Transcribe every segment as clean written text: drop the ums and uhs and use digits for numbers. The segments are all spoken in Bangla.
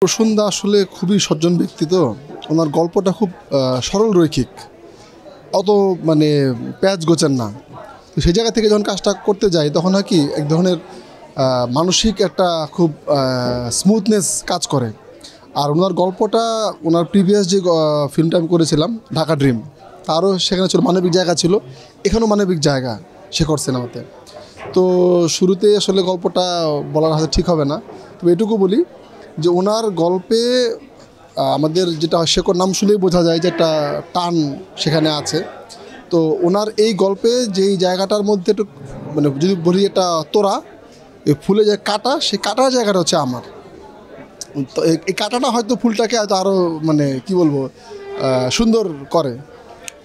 প্রসন্দা আসলে খুবই সজ্জন ব্যক্তি, তো ওনার গল্পটা খুব সরল রৈখিক, অত মানে প্যাচ গোছেন না। তো সেই জায়গা থেকে যখন কাজটা করতে যাই তখন হয় কি এক ধরনের মানসিক একটা খুব স্মুথনেস কাজ করে। আর ওনার গল্পটা ওনার প্রিভিয়াস যে ফিল্মটা আমি করেছিলাম ঢাকা ড্রিম, তারও সেখানে ছিল মানবিক জায়গা, ছিল এখানেও মানবিক জায়গা শেখর সিনেমাতে। তো শুরুতে আসলে গল্পটা বলার হয়তো ঠিক হবে না, তবে এটুকু বলি যে ওনার গল্পে আমাদের যেটা শেখর নাম শুনলেই বোঝা যায় যে একটা টান সেখানে আছে। তো ওনার এই গল্পে যেই জায়গাটার মধ্যে একটু মানে যদি বলি এটা তোরা এই ফুলে যে কাটা, সেই কাটার জায়গাটা হচ্ছে আমার। তো এই কাটাটা হয়তো ফুলটাকে হয়তো আরও মানে কি বলবো সুন্দর করে।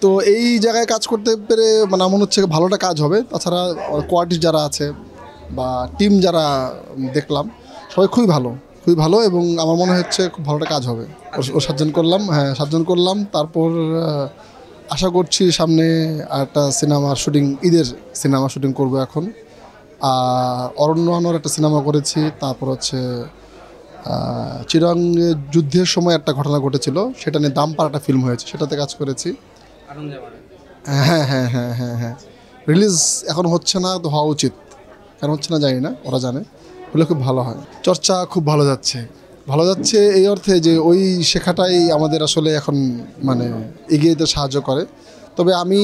তো এই জায়গায় কাজ করতে পেরে মানে মনে হচ্ছে ভালোটা কাজ হবে। তাছাড়া কোয়ার্টিস্ট যারা আছে বা টিম যারা দেখলাম সবাই খুবই ভালো এবং আমার মনে হচ্ছে খুব ভালোটা কাজ হবে। ও 7 জন করলাম, হ্যাঁ 7 জন করলাম। তারপর আশা করছি সামনে একটা সিনেমার শুটিং, ঈদের সিনেমা শুটিং করব এখন। আর অরণ্য আনোয়ার একটা সিনেমা করেছি। তারপর হচ্ছে চিরাঙ্গে যুদ্ধের সময় একটা ঘটনা ঘটেছিল, সেটা নিয়ে দামপার একটা ফিল্ম হয়েছে, সেটাতে কাজ করেছি। হ্যাঁ রিলিজ এখন হচ্ছে না, তো হওয়া উচিত। কেন হচ্ছে না জানি না, ওরা জানে, হলে খুব ভালো হয়। চর্চা খুব ভালো যাচ্ছে এই অর্থে যে ওই শেখাটাই আমাদের আসলে এখন মানে এগিয়ে যেতে সাহায্য করে। তবে আমি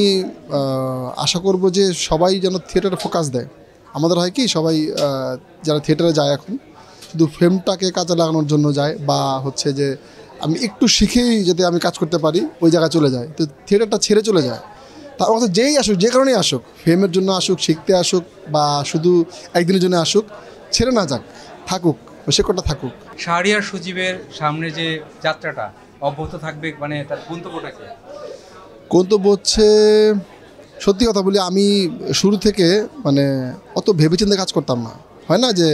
আশা করব যে সবাই যেন থিয়েটারে ফোকাস দেয়। আমাদের হয় কি সবাই যারা থিয়েটারে যায় এখন শুধু ফিল্মটাকে কাজে লাগানোর জন্য যায়, বা হচ্ছে যে আমি একটু শিখেই যদি আমি কাজ করতে পারি ওই জায়গায় চলে যায়, তো থিয়েটারটা ছেড়ে চলে যায়। তার কথা যেই আসুক, যে কারণেই আসুক, ফেমের জন্য আসুক, শিখতে আসুক, বা শুধু একদিনের জন্য আসুক, ছেড়ে না যাক, থাকুক, শেখরটা থাকুক। শাহরিয়ার সজীবের সামনে যে যাত্রাটা অব্যাহত থাকবে, মানে তার গন্তব্যটাকে গন্তব্য হচ্ছে, সত্যি কথা বলি, আমি শুরু থেকে মানে অত ভেবেচিন্তে কাজ করতাম না। হয় না যে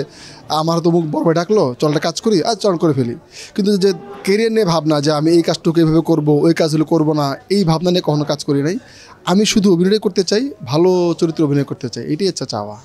আমার তো মুখ বড় ডাকলো, চলটা কাজ করি আর চল করে ফেলি, কিন্তু যে কেরিয়ার নিয়ে ভাবনা যে আমি এই কাজটুকু এইভাবে করবো, ওই কাজগুলো করবো না, এই ভাবনা নিয়ে কখনো কাজ করি নাই। আমি শুধু অভিনয় করতে চাই, ভালো চরিত্রে অভিনয় করতে চাই, এটাই হচ্ছে চাওয়া।